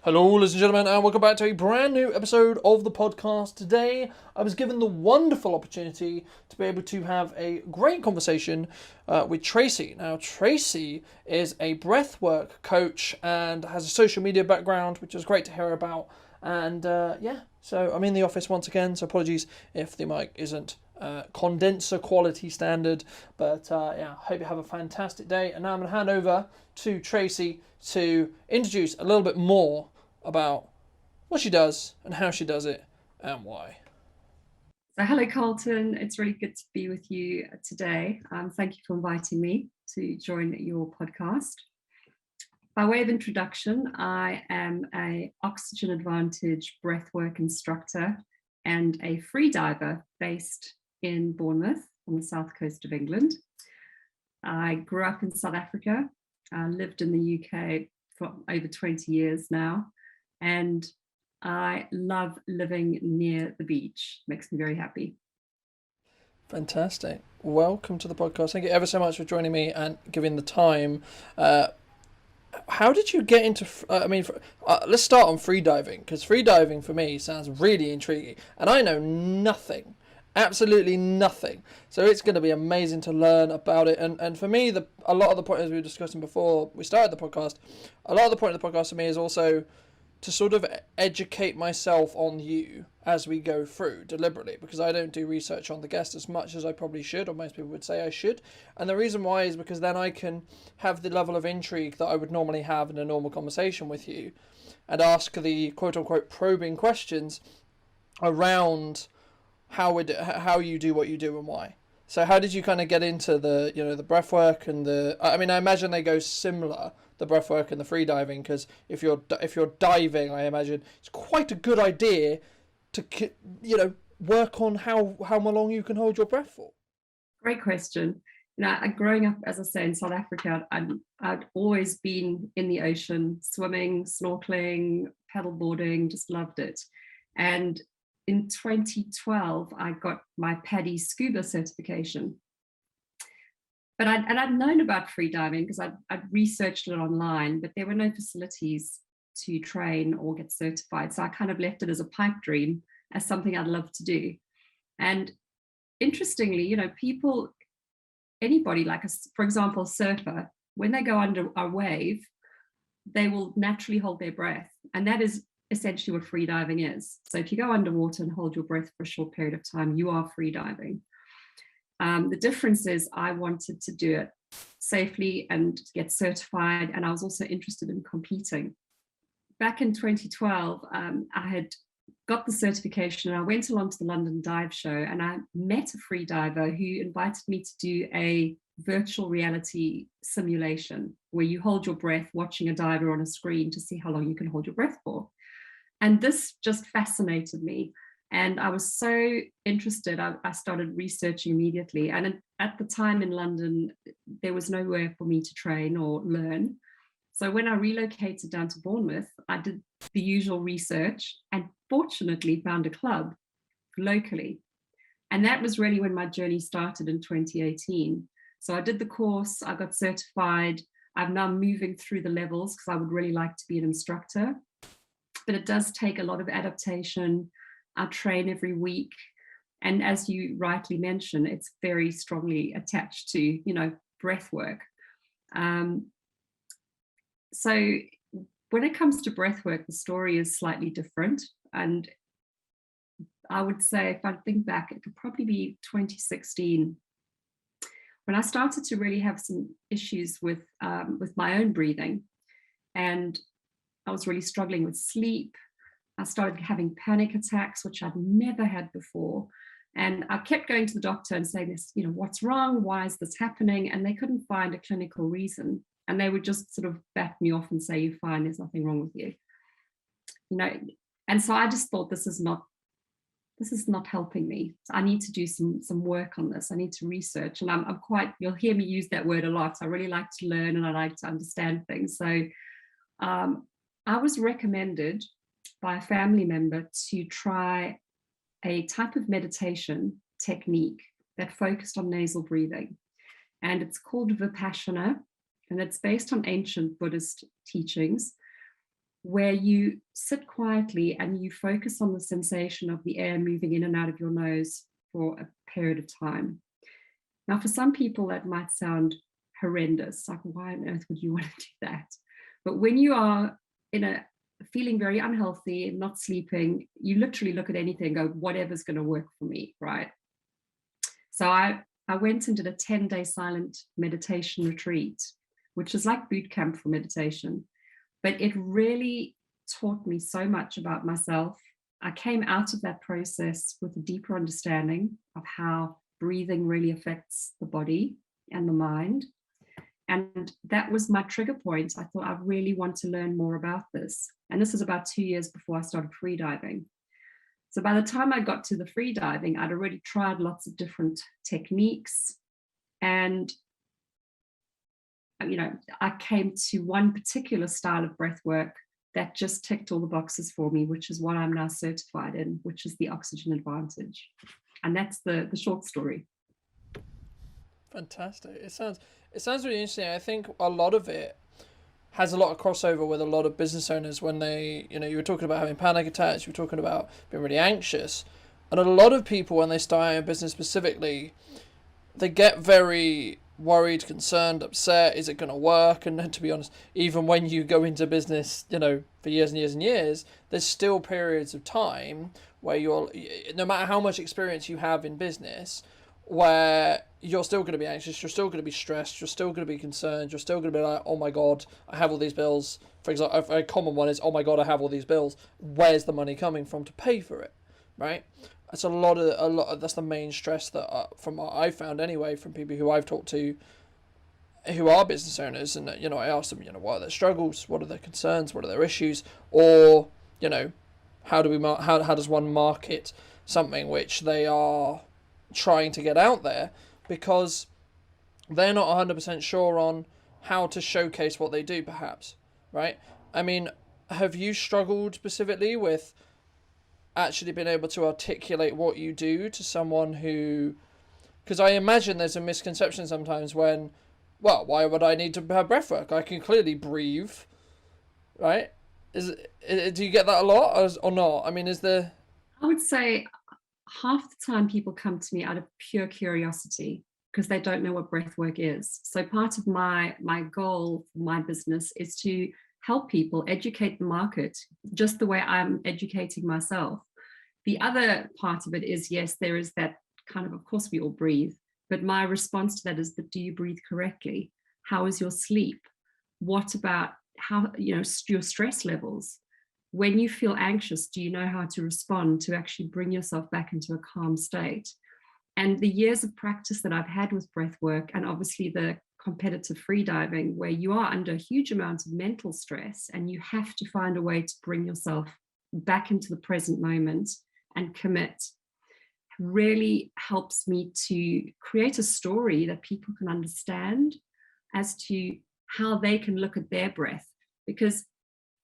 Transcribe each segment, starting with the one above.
Hello, ladies and gentlemen, and welcome back to a brand new episode of the podcast. Today, I was given the wonderful opportunity to be able to have a great conversation with Tracy. Now, Tracy is a breathwork coach and has a social media background, which is great to hear about. And so I'm in the office once again, so apologies if the mic isn't condenser quality standard. But hope you have a fantastic day. And now I'm going to hand over to Tracy to introduce a little bit more about what she does and how she does it and why. So hello, Carlton. It's really good to be with you today. Thank you for inviting me to join your podcast. By way of introduction, I am an Oxygen Advantage Breathwork Instructor and a free diver based in Bournemouth on the south coast of England. I grew up in South Africa. I lived in the UK for over 20 years now. And I love living near the beach. Makes me very happy. Fantastic. Welcome to the podcast. Thank you ever so much for joining me and giving the time. How did you get into, let's start on freediving, because freediving for me sounds really intriguing. And I know nothing, absolutely nothing. So it's going to be amazing to learn about it. And for me, a lot of the point, as we were discussing before we started the podcast, a lot of the point of the podcast for me is also to sort of educate myself on you as we go through deliberately, because I don't do research on the guest as much as I probably should, or most people would say I should. And the reason why is because then I can have the level of intrigue that I would normally have in a normal conversation with you and ask the quote unquote probing questions around how you do what you do and why. So how did you kind of get into the breath work and I imagine they go similar, the breath work and the free diving, because if you're diving, I imagine it's quite a good idea to work on how long you can hold your breath for. Great question. Growing up, as I say, in South Africa, I'd always been in the ocean, swimming, snorkeling, paddleboarding, just loved it. And in 2012, I got my PADI scuba certification. But I'd known about free diving because I'd researched it online, but there were no facilities to train or get certified. So I kind of left it as a pipe dream, as something I'd love to do. And interestingly, anybody for example, a surfer, when they go under a wave, they will naturally hold their breath. And that is essentially what free diving is. So if you go underwater and hold your breath for a short period of time, you are free diving. The difference is I wanted to do it safely and get certified, and I was also interested in competing. Back in 2012, I had got the certification and I went along to the London Dive Show, and I met a free diver who invited me to do a virtual reality simulation where you hold your breath watching a diver on a screen to see how long you can hold your breath for. And this just fascinated me. And I was so interested, I started researching immediately. And at the time in London, there was nowhere for me to train or learn. So when I relocated down to Bournemouth, I did the usual research and fortunately found a club locally. And that was really when my journey started in 2018. So I did the course, I got certified. I'm now moving through the levels because I would really like to be an instructor. But it does take a lot of adaptation. I train every week. And as you rightly mentioned, it's very strongly attached to, breath work. So when it comes to breath work, the story is slightly different. And I would say, if I think back, it could probably be 2016 when I started to really have some issues with my own breathing. And I was really struggling with sleep. I started having panic attacks, which I'd never had before. And I kept going to the doctor and saying this, what's wrong? Why is this happening? And they couldn't find a clinical reason. And they would just sort of back me off and say, you're fine, there's nothing wrong with you. And so I just thought, this is not helping me. I need to do some work on this. I need to research. And I'm quite, you'll hear me use that word a lot. I really like to learn and I like to understand things. So I was recommended by a family member to try a type of meditation technique that focused on nasal breathing. And it's called Vipassana, and it's based on ancient Buddhist teachings. where you sit quietly and you focus on the sensation of the air moving in and out of your nose for a period of time. Now, for some people, that might sound horrendous. Like, why on earth would you want to do that? But when you are in a feeling very unhealthy and not sleeping, you literally look at anything and go, whatever's going to work for me, right? So I went and did a 10-day silent meditation retreat, which is like boot camp for meditation. But it really taught me so much about myself. I came out of that process with a deeper understanding of how breathing really affects the body and the mind. And that was my trigger point. I thought I really want to learn more about this. And this was about 2 years before I started freediving. So by the time I got to the freediving, I'd already tried lots of different techniques. And, you know, I came to one particular style of breath work that just ticked all the boxes for me, which is what I'm now certified in, which is the oxygen advantage. And that's the short story. Fantastic. It sounds really interesting. I think a lot of it has a lot of crossover with a lot of business owners when they, you were talking about having panic attacks, you were talking about being really anxious. And a lot of people, when they start a business specifically, they get very worried, concerned, upset. Is it going to work? And to be honest, even when you go into business, for years and years and years, there's still periods of time where no matter how much experience you have in business, where you're still going to be anxious, you're still going to be stressed, you're still going to be concerned, you're still going to be like, oh my God, I have all these bills. For example, a very common one is, oh my God, I have all these bills. Where's the money coming from to pay for it, right? That's a lot of that's the main stress that, from what I found anyway, from people who I've talked to, who are business owners, and I ask them, what are their struggles, what are their concerns, what are their issues, or how does one market something which they are trying to get out there, because they're not 100% sure on how to showcase what they do, perhaps, right? I mean, have you struggled specifically with actually being able to articulate what you do to someone who, because I imagine there's a misconception sometimes when, well, why would I need to have breath work? I can clearly breathe, right? Do you get that a lot or not? I mean, is there... I would say half the time people come to me out of pure curiosity because they don't know what breath work is. So part of my goal for my business is to help people educate the market just the way I'm educating myself. The other part of it is, yes, there is that kind of course we all breathe, but my response to that is, but do you breathe correctly? How is your sleep? What about how, your stress levels? When you feel anxious, do you know how to respond to actually bring yourself back into a calm state? And the years of practice that I've had with breath work, and obviously the competitive freediving, where you are under a huge amount of mental stress and you have to find a way to bring yourself back into the present moment and commit, really helps me to create a story that people can understand as to how they can look at their breath. Because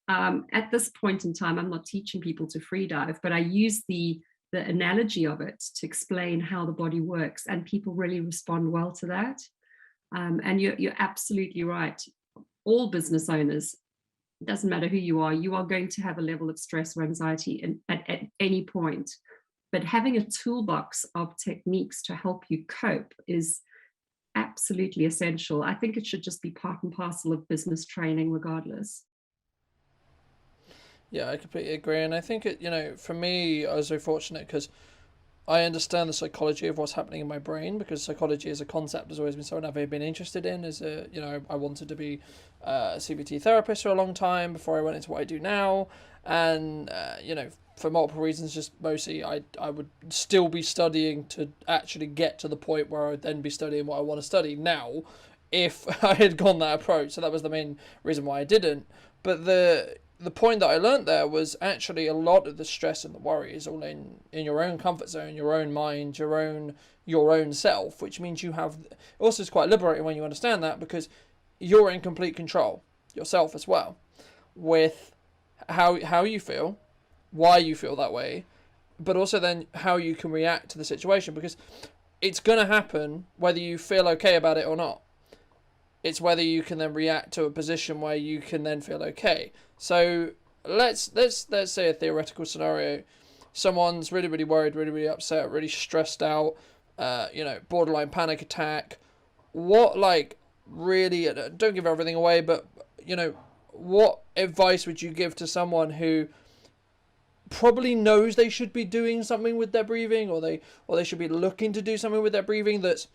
at this point in time, I'm not teaching people to freedive, but I use the analogy of it to explain how the body works, and people really respond well to that. And you're absolutely right. All business owners, it doesn't matter who you are going to have a level of stress or anxiety at any point. But having a toolbox of techniques to help you cope is absolutely essential. I think it should just be part and parcel of business training regardless. Yeah, I completely agree. And I think for me, I was very fortunate because I understand the psychology of what's happening in my brain, because psychology as a concept has always been something I've been interested in. I wanted to be a CBT therapist for a long time before I went into what I do now. And, for multiple reasons, just mostly I would still be studying to actually get to the point where I would then be studying what I want to study now if I had gone that approach. So that was the main reason why I didn't. But the point that I learned there was actually a lot of the stress and the worry is all in your own comfort zone, your own mind, your own self, which means you have... Also, it's quite liberating when you understand that, because you're in complete control, yourself as well, with how you feel, why you feel that way, but also then how you can react to the situation, because it's going to happen whether you feel okay about it or not. It's whether you can then react to a position where you can then feel okay. So let's say a theoretical scenario. Someone's really, really worried, really, really upset, really stressed out, borderline panic attack. What, like, really, don't give everything away, but, what advice would you give to someone who probably knows they should be doing something with their breathing, or they should be looking to do something with their breathing, but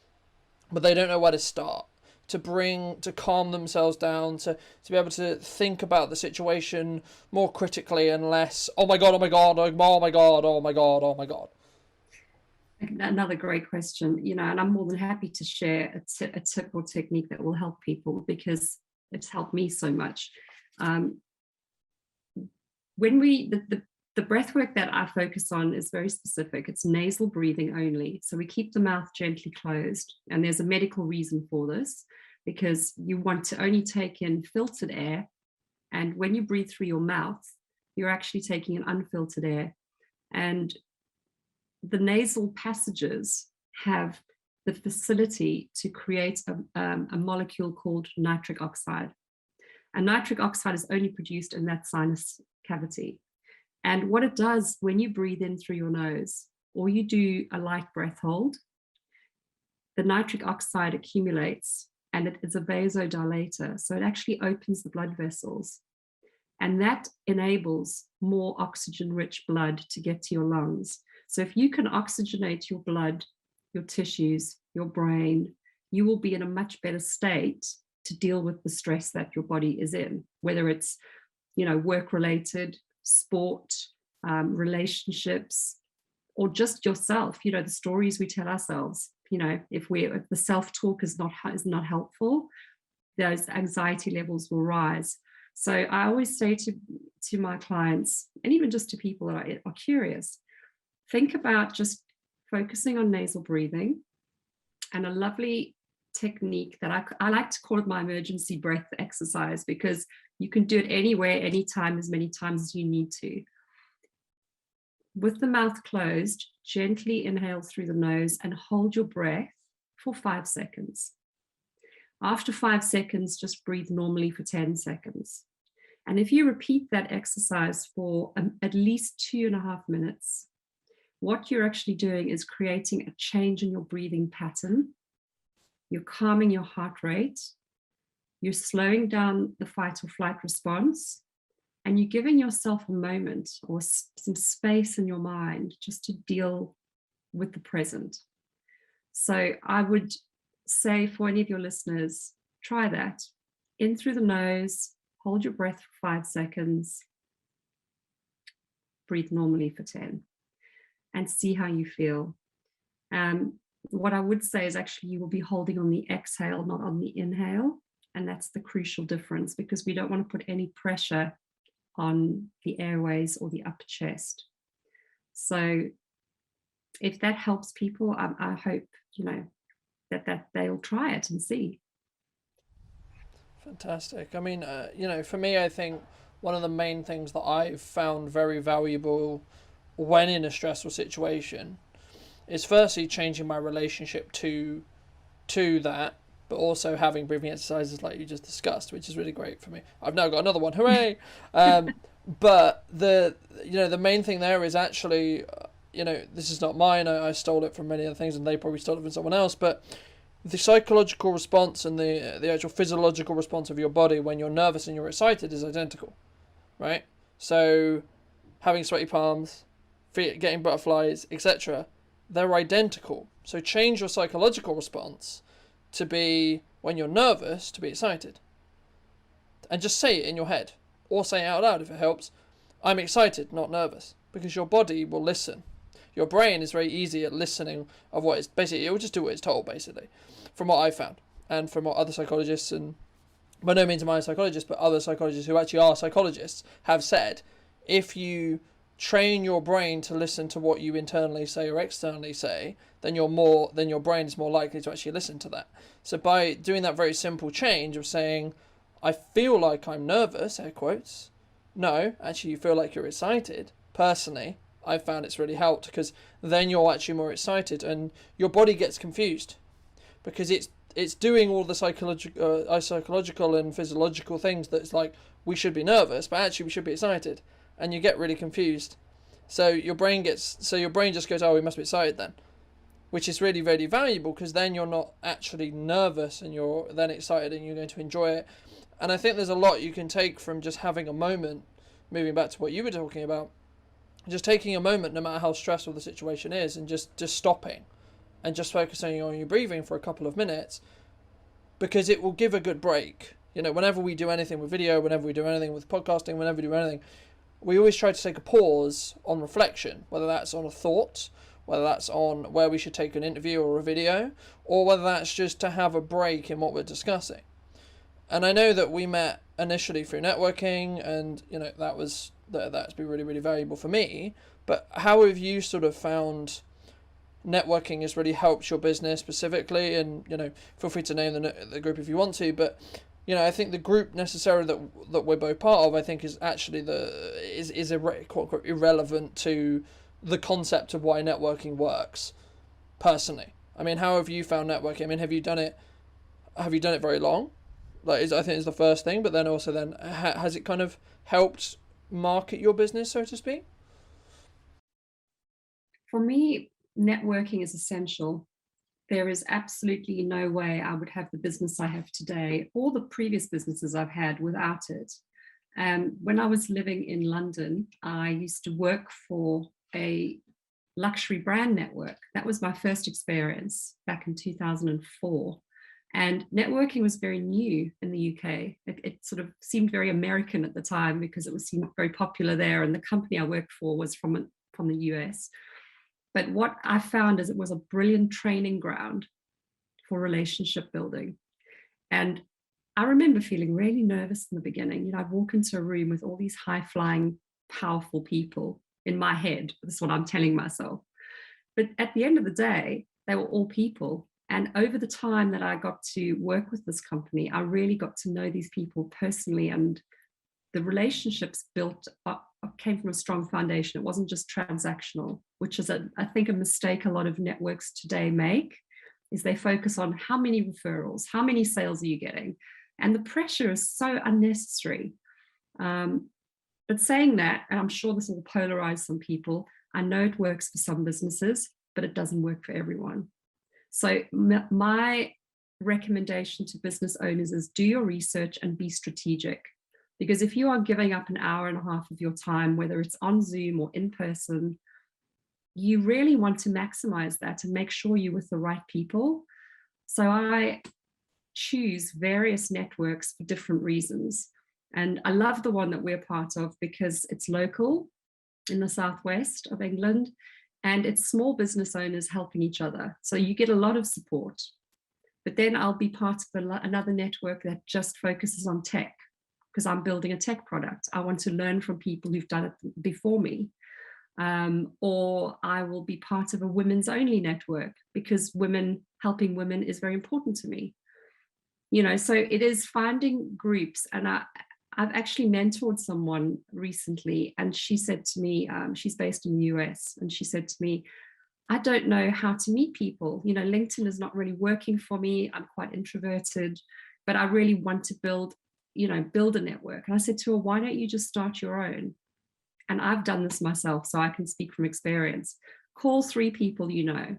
they don't know where to start, to calm themselves down, to be able to think about the situation more critically and less, oh my god, oh my god, oh my god, oh my god, oh my god. Another great question, and I'm more than happy to share a tip or technique that will help people, because it's helped me so much. When the breath work that I focus on is very specific. It's nasal breathing only. So we keep the mouth gently closed. And there's a medical reason for this, because you want to only take in filtered air. And when you breathe through your mouth, you're actually taking in unfiltered air. And the nasal passages have the facility to create a molecule called nitric oxide. And nitric oxide is only produced in that sinus cavity. And what it does when you breathe in through your nose, or you do a light breath hold, the nitric oxide accumulates, and it is a vasodilator. So it actually opens the blood vessels. And that enables more oxygen-rich blood to get to your lungs. So if you can oxygenate your blood, your tissues, your brain, you will be in a much better state to deal with the stress that your body is in, whether it's, work-related, sport, relationships, or just yourself. The stories we tell ourselves. If the self-talk is not helpful, those anxiety levels will rise. So I always say to my clients, and even just to people that are curious, think about just focusing on nasal breathing. And a lovely technique that I like to call it my emergency breath exercise, because you can do it anywhere, anytime, as many times as you need to. With the mouth closed, gently inhale through the nose and hold your breath for 5 seconds. After 5 seconds, just breathe normally for 10 seconds. And if you repeat that exercise for at least 2.5 minutes, what you're actually doing is creating a change in your breathing pattern. You're calming your heart rate. You're slowing down the fight or flight response. And you're giving yourself a moment or some space in your mind just to deal with the present. So I would say for any of your listeners, try that. In through the nose, hold your breath for 5 seconds, breathe normally for 10, and see how you feel. What I would say is actually you will be holding on the exhale, not on the inhale. And that's the crucial difference, because we don't want to put any pressure on the airways or the upper chest. So if that helps people, I hope, that they'll try it and see. Fantastic. I mean, for me, I think one of the main things that I've found very valuable when in a stressful situation is firstly changing my relationship to that, but also having breathing exercises like you just discussed, which is really great for me. I've now got another one, hooray! But the main thing there is actually, this is not mine. I stole it from many other things, and they probably stole it from someone else. But the psychological response and the actual physiological response of your body when you're nervous and you're excited is identical, right? So having sweaty palms, getting butterflies, etc., they're identical. So change your psychological response to be, when you're nervous, to be excited. And just say it in your head, or say it out loud if it helps. I'm excited, not nervous, because your body will listen. Your brain is very easy at listening of what it's basically, it will just do what it's told, basically, from what I've found, and from what other psychologists, and by no means am I a psychologist, but other psychologists who actually are psychologists have said, if you train your brain to listen to what you internally say or externally say, then your brain is more likely to actually listen to that. So by doing that very simple change of saying, I feel like I'm nervous, air quotes, no, actually you feel like you're excited, personally, I've found it's really helped, because then you're actually more excited and your body gets confused, because it's doing all the psychological and physiological things that's like, we should be nervous, but actually we should be excited, and you get really confused. So your brain just goes, oh, we must be excited then, which is really, really valuable, because then you're not actually nervous and you're then excited and you're going to enjoy it. And I think there's a lot you can take from just having a moment, moving back to what you were talking about, just taking a moment, no matter how stressful the situation is, and just stopping and just focusing on your breathing for a couple of minutes, because it will give a good break. You know, whenever we do anything with video, whenever we do anything with podcasting, whenever we do anything, we always try to take a pause on reflection, whether that's on a thought, whether that's on where we should take an interview or a video, or whether that's just to have a break in what we're discussing. And I know that we met initially through networking, and you know that's been really, really valuable for me. But how have you sort of found networking has really helped your business specifically? And you know, feel free to name the group if you want to. But you know, I think the group necessarily that we're both part of, I think, is actually quote unquote irrelevant to the concept of why networking works. Personally, I mean, how have you found networking? I mean, have you done it very long? I think is the first thing, but then also has it kind of helped market your business, so to speak? For me, networking is essential. There is absolutely no way I would have the business I have today or the previous businesses I've had without it. When I was living in London, I used to work for a luxury brand network. That was my first experience back in 2004. And networking was very new in the UK. It sort of seemed very American at the time because it was seemed very popular there. And the company I worked for was from the US. But what I found is it was a brilliant training ground for relationship building. And I remember feeling really nervous in the beginning. You know, I'd walk into a room with all these high-flying, powerful people in my head. This is what I'm telling myself. But at the end of the day, they were all people. And over the time that I got to work with this company, I really got to know these people personally, and the relationships built up came from a strong foundation. It wasn't just transactional, which is, I think, a mistake a lot of networks today make, is they focus on how many referrals, how many sales are you getting? And the pressure is so unnecessary. But saying that, and I'm sure this will polarize some people, I know it works for some businesses, but it doesn't work for everyone. So my recommendation to business owners is do your research and be strategic. Because if you are giving up an hour and a half of your time, whether it's on Zoom or in person, you really want to maximize that and make sure you're with the right people. So I choose various networks for different reasons. And I love the one that we're part of because it's local in the southwest of England, and it's small business owners helping each other. So you get a lot of support. But then I'll be part of another network that just focuses on tech, because I'm building a tech product. I want to learn from people who've done it before me. Or I will be part of a women's only network because helping women is very important to me. You know, so it is finding groups. And I've actually mentored someone recently, and she said to me, she's based in the US, and she said to me, I don't know how to meet people. You know, LinkedIn is not really working for me. I'm quite introverted, but I really want to build a network. And I said to her, why don't you just start your own? And I've done this myself, so I can speak from experience. Call 3 people you know.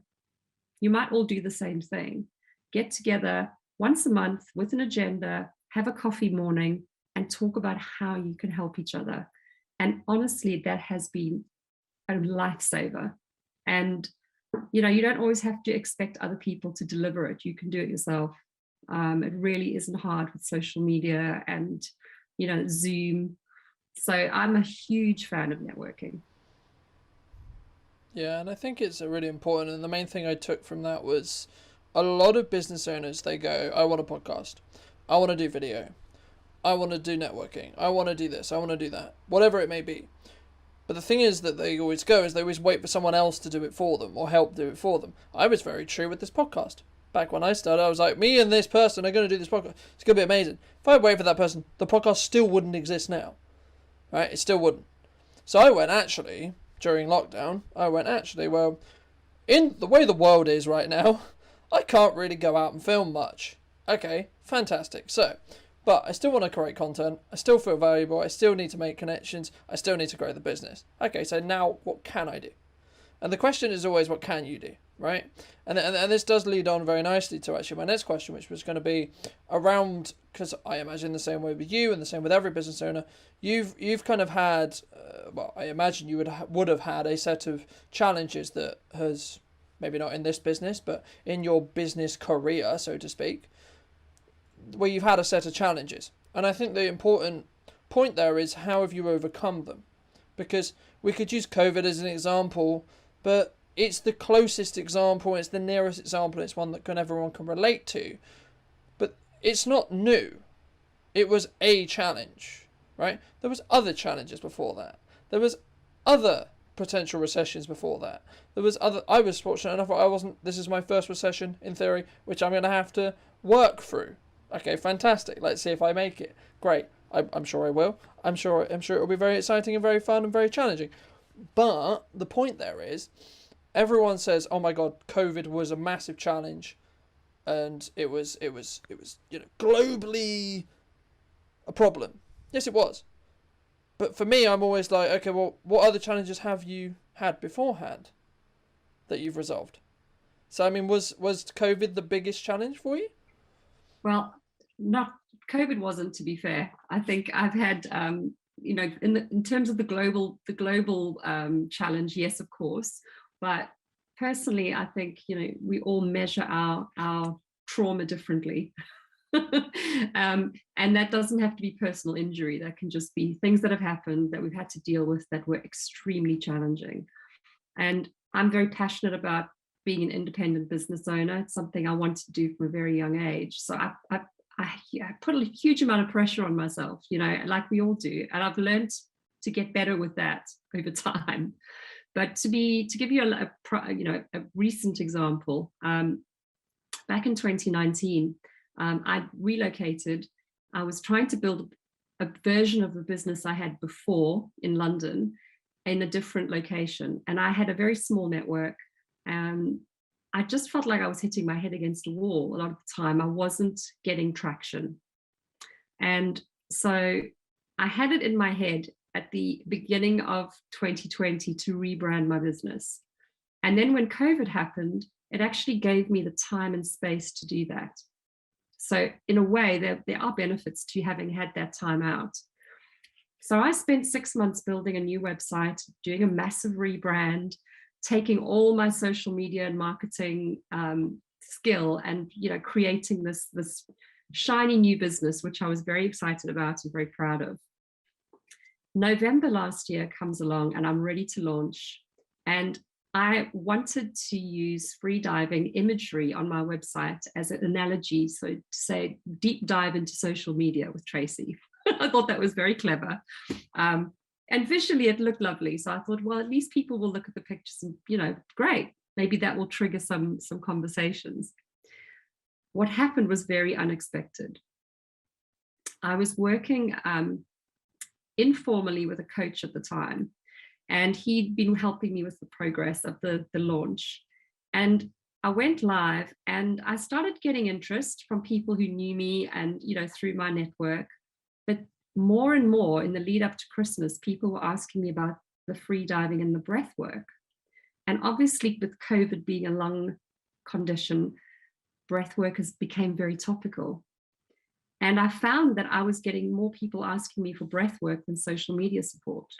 You might all do the same thing. Get together once a month with an agenda, have a coffee morning, and talk about how you can help each other. And honestly, that has been a lifesaver. And, you know, you don't always have to expect other people to deliver it. You can do it yourself. It really isn't hard with social media and, you know, Zoom. So I'm a huge fan of networking. Yeah, and I think it's a really important. And the main thing I took from that was a lot of business owners, they go, I want a podcast. I want to do video. I want to do networking. I want to do this. I want to do that. Whatever it may be. But the thing is that they always wait for someone else to do it for them or help do it for them. I was very true with this podcast. Back when I started, I was like, me and this person are going to do this podcast. It's going to be amazing. If I wait for that person, the podcast still wouldn't exist now. Right? It still wouldn't. So I went, actually, during lockdown, well, in the way the world is right now, I can't really go out and film much. Okay, fantastic. So but I still want to create content. I still feel valuable. I still need to make connections. I still need to grow the business. Okay, so now what can I do? And the question is always, what can you do, right? And this does lead on very nicely to actually my next question, which was going to be around, because I imagine the same way with you and the same with every business owner, you've kind of had, well, I imagine you would have had a set of challenges that has, maybe not in this business, but in your business career, so to speak, where you've had a set of challenges. And I think the important point there is, how have you overcome them? Because we could use COVID as an example, but it's the closest example, it's the nearest example, it's one that everyone can relate to. But it's not new. It was a challenge, right? There was other challenges before that. There was other potential recessions before that. I was fortunate enough, this is my first recession, in theory, which I'm going to have to work through. Okay, fantastic. Let's see if I make it. Great. I'm sure I will. I'm sure it will be very exciting and very fun and very challenging. But the point there is, everyone says, "Oh my God, COVID was a massive challenge, and it was globally a problem." Yes, it was. But for me, I'm always like, okay, well, what other challenges have you had beforehand that you've resolved? So I mean, was COVID the biggest challenge for you? Well, not COVID wasn't, to be fair. I think I've had, in terms of the global challenge, yes, of course. But personally, I think we all measure our trauma differently. And that doesn't have to be personal injury. That can just be things that have happened that we've had to deal with that were extremely challenging. And I'm very passionate about being an independent business owner. It's something I wanted to do from a very young age. So I put a huge amount of pressure on myself, like we all do. And I've learned to get better with that over time. But to give you a recent example, back in 2019, I relocated. I was trying to build a version of the business I had before in London in a different location. And I had a very small network. And I just felt like I was hitting my head against a wall a lot of the time. I wasn't getting traction. And so I had it in my head at the beginning of 2020 to rebrand my business. And then when COVID happened, it actually gave me the time and space to do that. So in a way, there are benefits to having had that time out. So I spent 6 months building a new website, doing a massive rebrand, taking all my social media and marketing skill and creating this shiny new business, which I was very excited about and very proud of. November last year comes along and I'm ready to launch. And I wanted to use free diving imagery on my website as an analogy. So to say, deep dive into social media with Tracy. I thought that was very clever. And visually it looked lovely. So I thought, well, at least people will look at the pictures and, great. Maybe that will trigger some conversations. What happened was very unexpected. I was working informally with a coach at the time, and he'd been helping me with the progress of the launch. And I went live and I started getting interest from people who knew me and, through my network. But more and more in the lead up to Christmas, people were asking me about the free diving and the breath work. And obviously with COVID being a lung condition, breath work became very topical. And I found that I was getting more people asking me for breath work than social media support.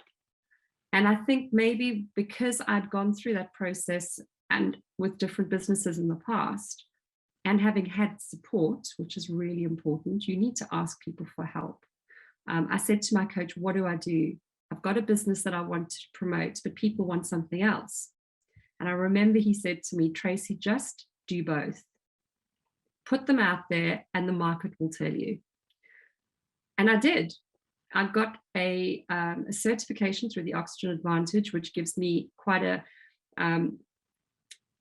And I think maybe because I'd gone through that process and with different businesses in the past, and having had support, which is really important, you need to ask people for help. I said to my coach, what do I do? I've got a business that I want to promote, but people want something else. And I remember he said to me, Tracy, just do both. Put them out there and the market will tell you. And I did. I got a certification through the Oxygen Advantage, which gives me quite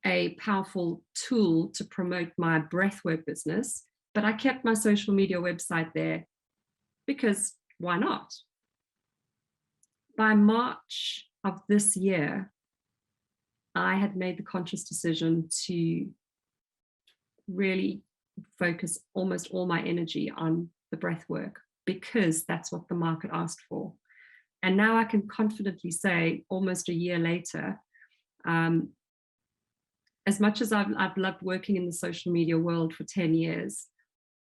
a powerful tool to promote my breathwork business. But I kept my social media website there because why not? By March of this year, I had made the conscious decision to really focus almost all my energy on the breath work because that's what the market asked for. And now I can confidently say, almost a year later, as much as I've loved working in the social media world for 10 years,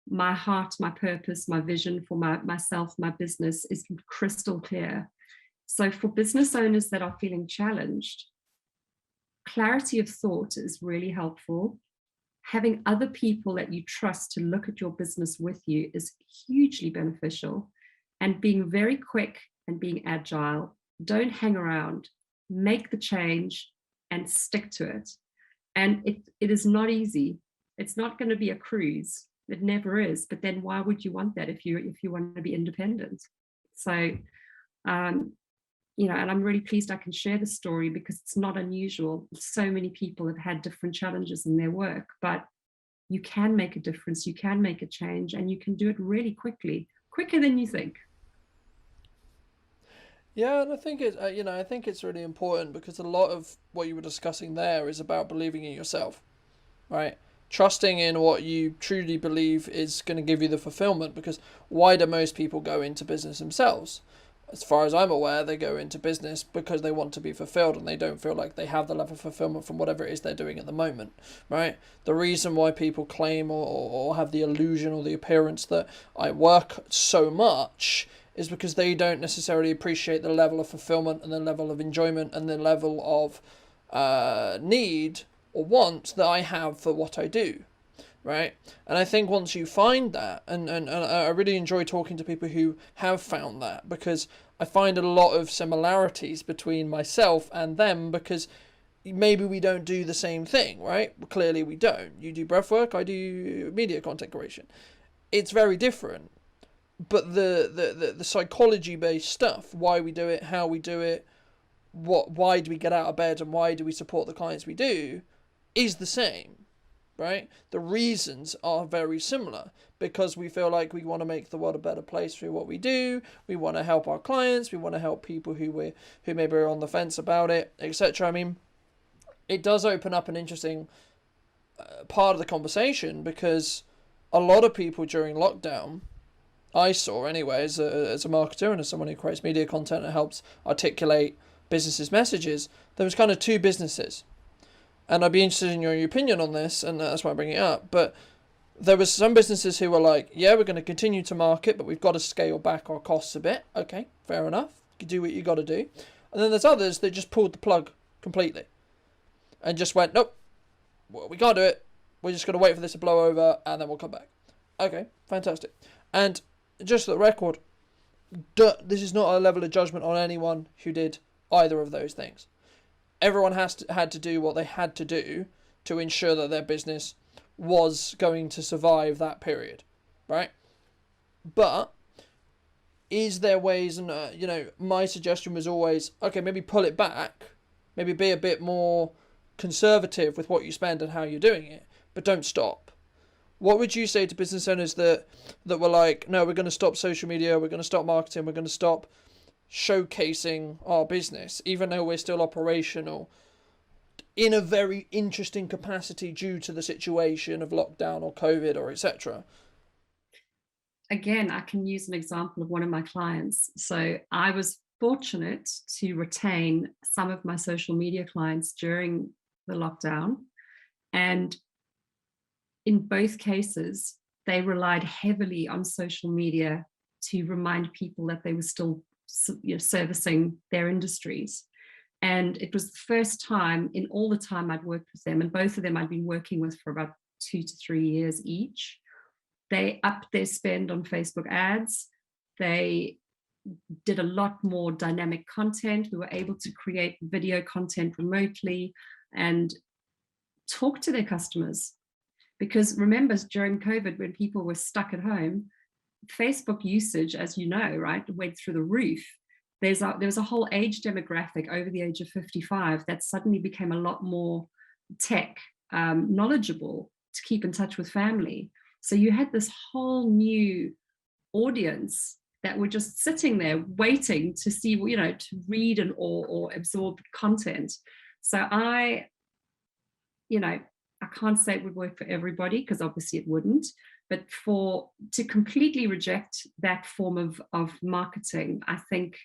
my heart, my purpose, my vision for myself, my business is crystal clear. So for business owners that are feeling challenged, clarity of thought is really helpful. Having other people that you trust to look at your business with you is hugely beneficial. And being very quick and being agile, don't hang around, make the change and stick to it. And it is not easy. It's not going to be a cruise. It never is. But then why would you want that if you want to be independent? So, you know, and I'm really pleased I can share the story because it's not unusual. So many people have had different challenges in their work, but you can make a difference, you can make a change, and you can do it really quickly, quicker than you think. Yeah, and I think I think it's really important because a lot of what you were discussing there is about believing in yourself, right? Trusting in what you truly believe is going to give you the fulfillment. Because why do most people go into business themselves? As far as I'm aware, they go into business because they want to be fulfilled and they don't feel like they have the level of fulfillment from whatever it is they're doing at the moment, right? The reason why people claim or have the illusion or the appearance that I work so much is because they don't necessarily appreciate the level of fulfillment and the level of enjoyment and the level of need or want that I have for what I do, right? And I think once you find that, and I really enjoy talking to people who have found that, because I find a lot of similarities between myself and them, because maybe we don't do the same thing, right? Clearly we don't. You do breathwork, I do media content creation. It's very different. But the psychology based stuff, why we do it, how we do it, why do we get out of bed and why do we support the clients we do, is the same, right? The reasons are very similar because we feel like we want to make the world a better place through what we do. We want to help our clients. We want to help people who maybe are on the fence about it, etc. I mean, it does open up an interesting part of the conversation because a lot of people during lockdown, I saw anyway, as a marketer and as someone who creates media content and helps articulate businesses' messages, there was kind of two businesses. And I'd be interested in your opinion on this, and that's why I bring it up. But there was some businesses who were like, yeah, we're going to continue to market, but we've got to scale back our costs a bit. Okay, fair enough. You do what you got to do. And then there's others that just pulled the plug completely and just went, nope, well, we can't do it. We're just going to wait for this to blow over, and then we'll come back. Okay, fantastic. And just for the record, this is not a level of judgment on anyone who did either of those things. Everyone had to do what they had to do to ensure that their business was going to survive that period, right? But is there ways, and my suggestion was always, okay, maybe pull it back, maybe be a bit more conservative with what you spend and how you're doing it, but don't stop. What would you say to business owners that were like, no, we're going to stop social media, we're going to stop marketing, we're going to stop showcasing our business, even though we're still operational in a very interesting capacity due to the situation of lockdown or COVID or etc.? Again, I can use an example of one of my clients. So I was fortunate to retain some of my social media clients during the lockdown. And in both cases, they relied heavily on social media to remind people that they were still servicing their industries. And it was the first time in all the time I'd worked with them, and both of them I'd been working with for about 2 to 3 years each. They upped their spend on Facebook ads. They did a lot more dynamic content. We were able to create video content remotely and talk to their customers. Because remember, during COVID, when people were stuck at home, Facebook usage, as you know, right, went through the roof. There was a whole age demographic over the age of 55 that suddenly became a lot more tech knowledgeable to keep in touch with family. So you had this whole new audience that were just sitting there waiting to see, to read and or absorb content. So I can't say it would work for everybody because obviously it wouldn't. But to completely reject that form of marketing, I think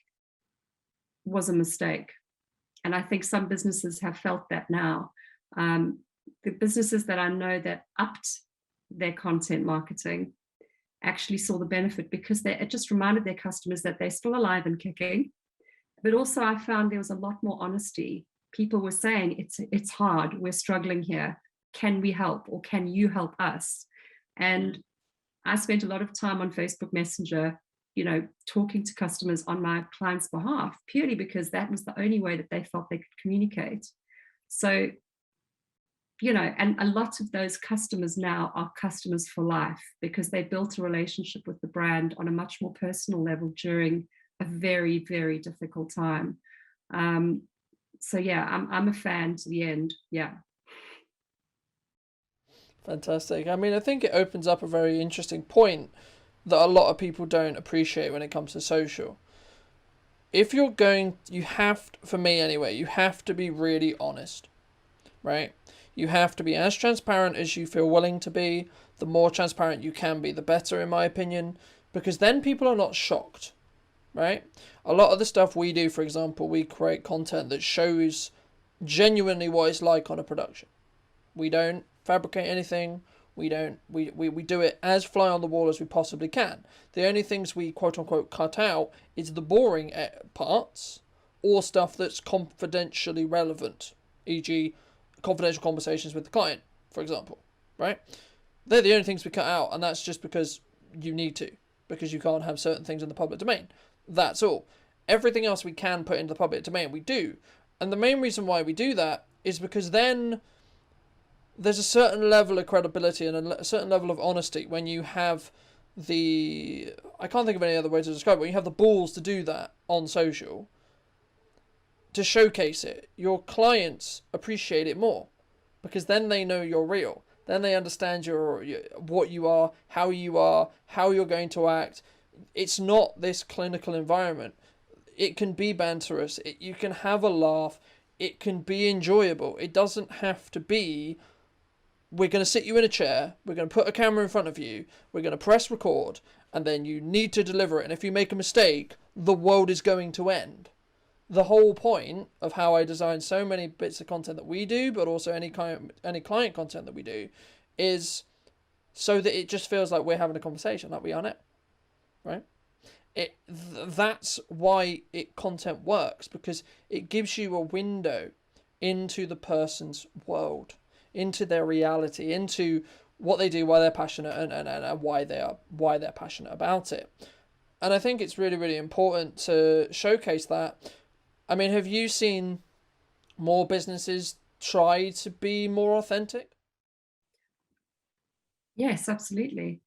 was a mistake. And I think some businesses have felt that now. The businesses that I know that upped their content marketing actually saw the benefit, because it just reminded their customers that they're still alive and kicking. But also I found there was a lot more honesty. People were saying, it's hard, we're struggling here. Can we help, or can you help us? And I spent a lot of time on Facebook Messenger, talking to customers on my clients' behalf, purely because that was the only way that they felt they could communicate. So, and a lot of those customers now are customers for life, because they built a relationship with the brand on a much more personal level during a very, very difficult time. So yeah, I'm a fan to the end. Yeah. Fantastic. I mean, I think it opens up a very interesting point that a lot of people don't appreciate when it comes to social. If you're going, for me anyway, you have to be really honest, right? You have to be as transparent as you feel willing to be. The more transparent you can be, the better, in my opinion, because then people are not shocked, right? A lot of the stuff we do, for example, we create content that shows genuinely what it's like on a production. We don't fabricate anything. We do it as fly on the wall as we possibly can. The only things we quote unquote cut out is the boring parts, or stuff that's confidentially relevant, e.g. confidential conversations with the client, for example, right? They're the only things we cut out, and that's just because you need to, because you can't have certain things in the public domain. That's all. Everything else we can put into the public domain, we do. And the main reason why we do that is because then there's a certain level of credibility and a certain level of honesty when you have I can't think of any other way to describe it, when you have the balls to do that on social, to showcase it. Your clients appreciate it more, because then they know you're real. Then they understand what you are, how you're going to act. It's not this clinical environment. It can be banterous. You can have a laugh. It can be enjoyable. It doesn't have to be, we're going to sit you in a chair, we're going to put a camera in front of you, we're going to press record, and then you need to deliver it. And if you make a mistake, the world is going to end. The whole point of how I design so many bits of content that we do, but also any client content that we do, is so that it just feels like we're having a conversation, like we are now, right? That's why content works, because it gives you a window into the person's world, into their reality, into what they do, why they're passionate, and why they're passionate about it. And I think it's really, really important to showcase that. I mean, have you seen more businesses try to be more authentic? Yes, absolutely.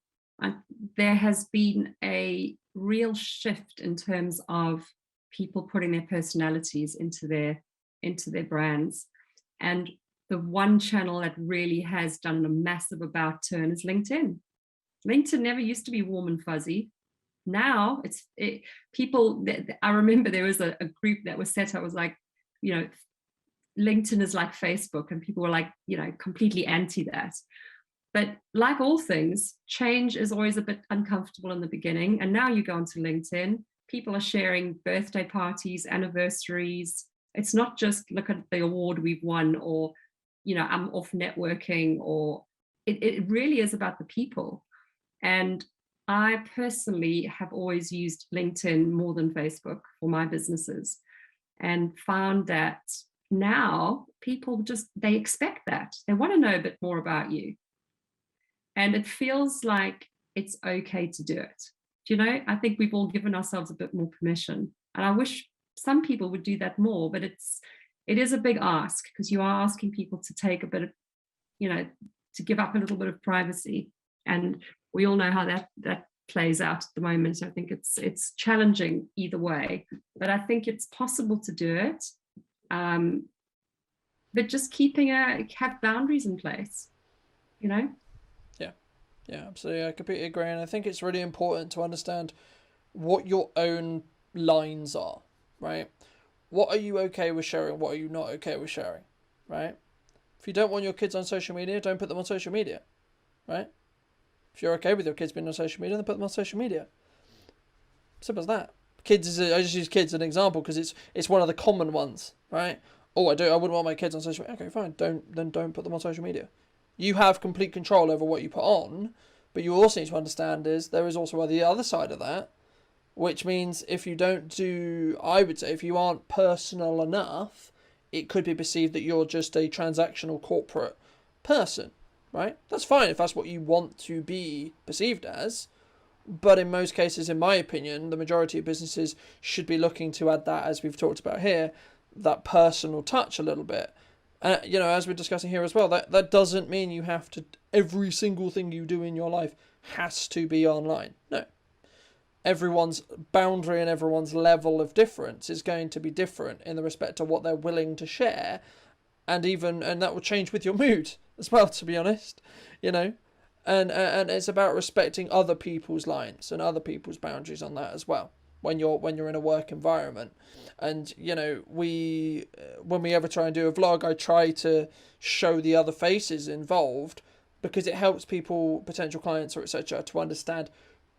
There has been a real shift in terms of people putting their personalities into their brands. And the one channel that really has done a massive about turn is LinkedIn. LinkedIn never used to be warm and fuzzy. Now people. I remember there was a group that was set up, was like, LinkedIn is like Facebook, and people were like, completely anti that. But like all things, change is always a bit uncomfortable in the beginning. And now you go onto LinkedIn, people are sharing birthday parties, anniversaries. It's not just look at the award we've won, or, I'm off networking, or it really is about the people. And I personally have always used LinkedIn more than Facebook for my businesses, and found that now people they expect that. They want to know a bit more about you. And it feels like it's okay to do it. I think we've all given ourselves a bit more permission. And I wish some people would do that more, but it is a big ask, because you are asking people to take a bit of, to give up a little bit of privacy. And we all know how that plays out at the moment. I think it's challenging either way, but I think it's possible to do it. But just have boundaries in place, Yeah, absolutely. I completely agree. And I think it's really important to understand what your own lines are, right? What are you okay with sharing? What are you not okay with sharing, right? If you don't want your kids on social media, don't put them on social media, right? If you're okay with your kids being on social media, then put them on social media. Simple as that. Kids I just use kids as an example because it's one of the common ones, right? Oh, I wouldn't want my kids on social media. Okay, fine. Don't put them on social media. You have complete control over what you put on, but you also need to understand there is also the other side of that, which means if you don't do, I would say, if you aren't personal enough, it could be perceived that you're just a transactional corporate person, right? That's fine if that's what you want to be perceived as. But in most cases, in my opinion, the majority of businesses should be looking to add that, as we've talked about here, that personal touch a little bit. As we're discussing here as well, that doesn't mean you have to, every single thing you do in your life has to be online. No. Everyone's boundary and everyone's level of difference is going to be different in the respect to what they're willing to share, and that will change with your mood as well, to be honest, and it's about respecting other people's lines and other people's boundaries on that as well when you're in a work environment. And when we ever try and do a vlog, I try to show the other faces involved, because it helps people, potential clients or etc., to understand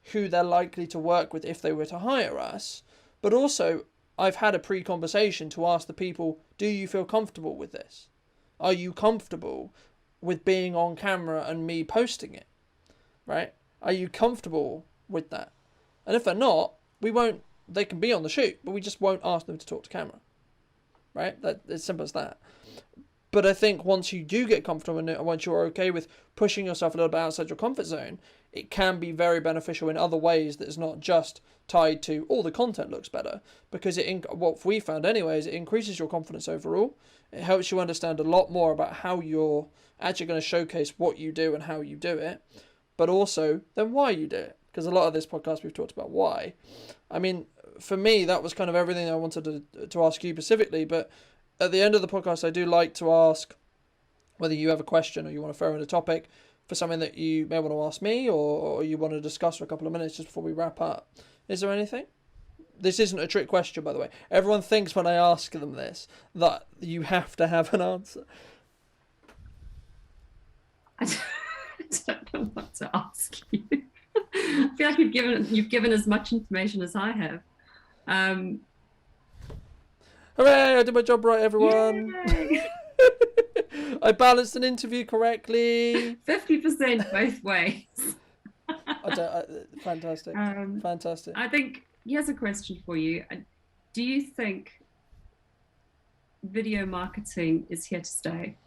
who they're likely to work with if they were to hire us. But also, I've had a pre-conversation to ask the people, do you feel comfortable with this? Are you comfortable with being on camera and me posting it? Right? Are you comfortable with that? And if they're not, they can be on the shoot, but we just won't ask them to talk to camera. Right? It's simple as that. But I think once you do get comfortable in it, and once you're okay with pushing yourself a little bit outside your comfort zone, it can be very beneficial in other ways that is not just tied to, the content looks better. Because what we found anyway is it increases your confidence overall. It helps you understand a lot more about how you're actually going to showcase what you do and how you do it. But also, then why you do it. Because a lot of this podcast we've talked about why. I mean, for me, that was kind of everything I wanted to ask you specifically, but at the end of the podcast, I do like to ask whether you have a question or you want to throw in a topic for something that you may want to ask me or you want to discuss for a couple of minutes just before we wrap up. Is there anything? This isn't a trick question, by the way. Everyone thinks when I ask them this that you have to have an answer. I don't know what to ask you. I feel like you've given as much information as I have. Hooray, I did my job right, everyone. I balanced an interview correctly. 50% both ways. Fantastic. Fantastic. I think, here's a question for you. Do you think video marketing is here to stay?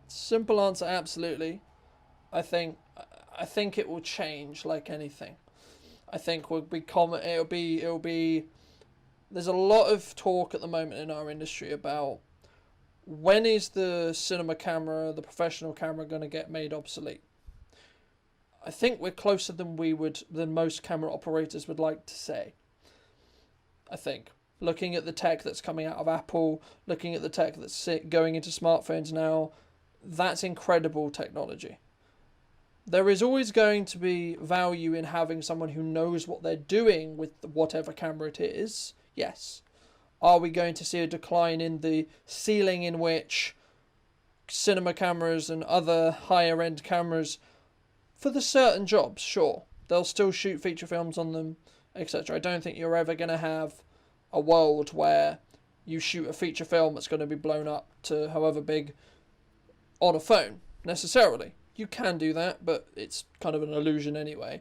Simple answer, absolutely. I think it will change like anything. I think it'll be there's a lot of talk at the moment in our industry about when is the cinema camera, the professional camera, going to get made obsolete. I think we're closer than most camera operators would like to say. I think looking at the tech that's coming out of Apple, looking at the tech that's going into smartphones now, that's incredible technology. There is always going to be value in having someone who knows what they're doing with whatever camera it is. Yes. Are we going to see a decline in the ceiling in which cinema cameras and other higher end cameras, for the certain jobs, sure, they'll still shoot feature films on them, etc. I don't think you're ever going to have a world where you shoot a feature film that's going to be blown up to however big on a phone, necessarily. You can do that, but it's kind of an illusion anyway.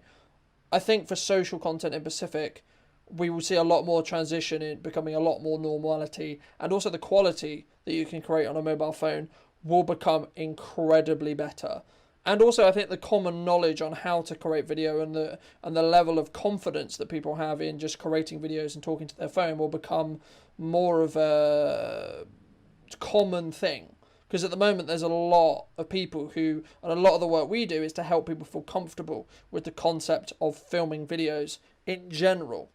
I think for social content in Pacific, we will see a lot more transition in becoming a lot more normality, and also the quality that you can create on a mobile phone will become incredibly better. And also, I think the common knowledge on how to create video and the level of confidence that people have in just creating videos and talking to their phone will become more of a common thing. Because at the moment, there's a lot of people and a lot of the work we do is to help people feel comfortable with the concept of filming videos in general.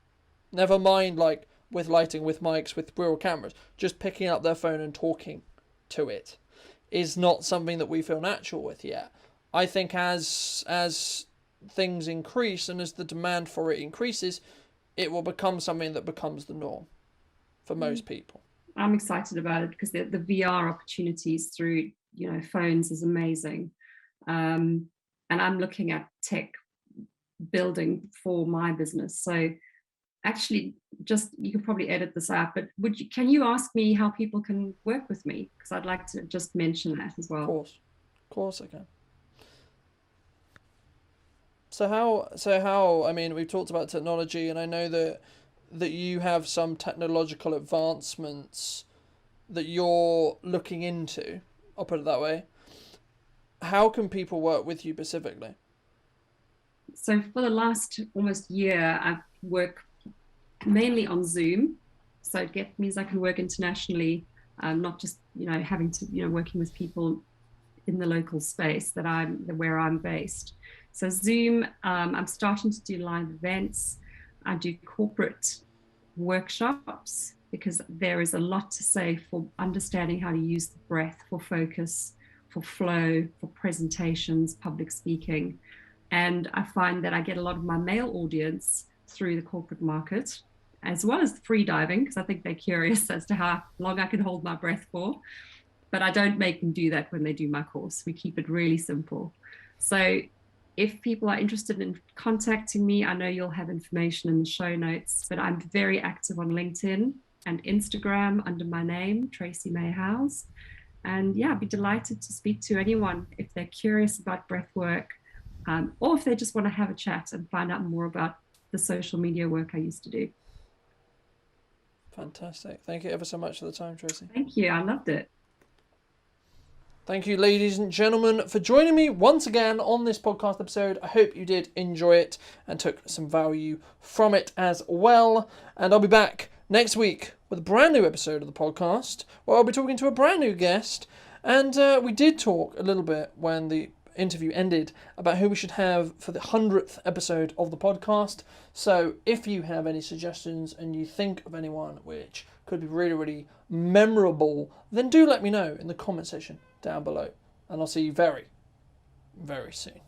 Never mind like with lighting, with mics, with real cameras. Just picking up their phone and talking to it is not something that we feel natural with yet. I think as things increase and as the demand for it increases, it will become something that becomes the norm for most people. I'm excited about it because the VR opportunities through phones is amazing. and I'm looking at tech building for my business. So actually, just you could probably edit this out, but can you ask me how people can work with me? Because I'd like to just mention that as well. Of course I can. So how? I mean, we've talked about technology, and I know that you have some technological advancements that you're looking into. I'll put it that way. How can people work with you specifically? So for the last almost year, I've worked mainly on Zoom. So it means I can work internationally, not just having to working with people in the local space where I'm based. So Zoom, I'm starting to do live events. I do corporate workshops because there is a lot to say for understanding how to use the breath for focus, for flow, for presentations, public speaking. And I find that I get a lot of my male audience through the corporate market, as well as free diving, because I think they're curious as to how long I can hold my breath for. But I don't make them do that when they do my course. We keep it really simple. So if people are interested in contacting me, I know you'll have information in the show notes, but I'm very active on LinkedIn and Instagram under my name, Tracy Mayhouse. And yeah, I'd be delighted to speak to anyone if they're curious about breath work, or if they just want to have a chat and find out more about the social media work I used to do. Fantastic. Thank you ever so much for the time, Tracy. Thank you. I loved it. Thank you, ladies and gentlemen, for joining me once again on this podcast episode. I hope you did enjoy it and took some value from it as well. And I'll be back next week with a brand new episode of the podcast where I'll be talking to a brand new guest. And we did talk a little bit when the interview ended about who we should have for the 100th episode of the podcast. So if you have any suggestions and you think of anyone which could be really, really memorable, then do let me know in the comment section down below. And I'll see you very, very soon.